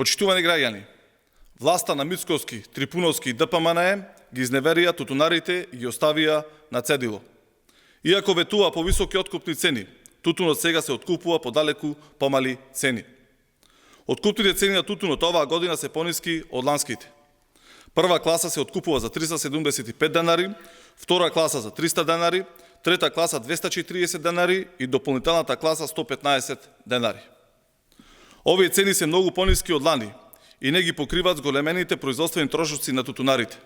Почитувани граѓани, власта на Мицковски, Трипуновски и ДПМН ги изневерија тутунарите и ги оставија на цедило. Иако ветува по високи откупни цени, тутунот сега се откупува по далеку помали цени. Откупните цени на тутунот оваа година се пониски од ланските. Прва класа се откупува за 375 денари, втора класа за 300 денари, трета класа 240 денари и дополнителната класа 115 денари. Овие цени се многу пониски од лани и не ги покриваат зголемените производствени трошоци на тутунарите.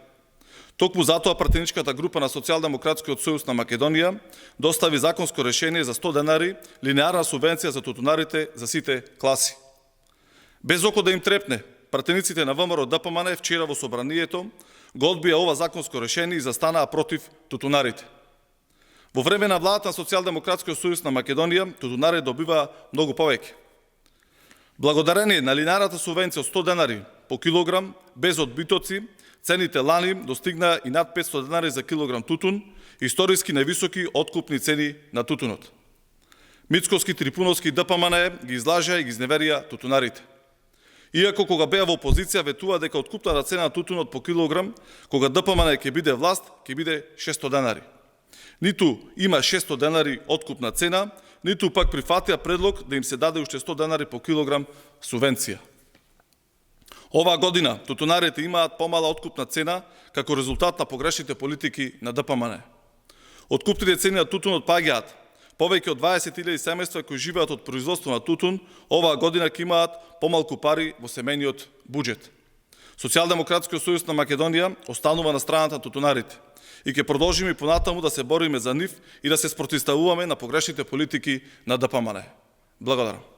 Токму затоа пратеничката група на Социјалдемократскиот сојуз на Македонија достави законско решение за 100 денари линеарна субвенција за тутунарите за сите класи. Без око да им трепне, пратениците на ВМРО ДПМН вчера во собранието го одбија ова законско решение и застанаа против тутунарите. Во време на владата на Социјалдемократскиот сојуз на Македонија, тутунарите добива многу повеќе. Благодарение на линеарната субвенција од 100 денари по килограм, без одбитоци, цените лани достигнаа и над 500 денари за килограм тутун, историски највисоки откупни цени на тутунот. Мицковски, Трипуновски и ДПМН ги излажаа и ги изневерија тутунарите. Иако кога беа во опозиција ветува дека откупната цена на тутунот по килограм, кога ДПМН ќе биде власт, ќе биде 600 денари. Ниту има 600 денари откупна цена, ниту пак прифатија предлог да им се даде уште 100 денари по килограм субвенција. Оваа година тутунарите имаат помала откупна цена како резултат на погрешните политики на ДПМН. Откупните цени на тутунот паѓаат. Повеќе од 20.000 семејства кои живеат од производство на тутун, оваа година ќе имаат помалку пари во семејниот буџет. Социјалдемократскиот сојуз на Македонија останува на страната на тутунарите и ќе продолжиме понатаму да се бориме за нив и да се спротивставуваме на погрешните политики на ДПМН. Благодарам.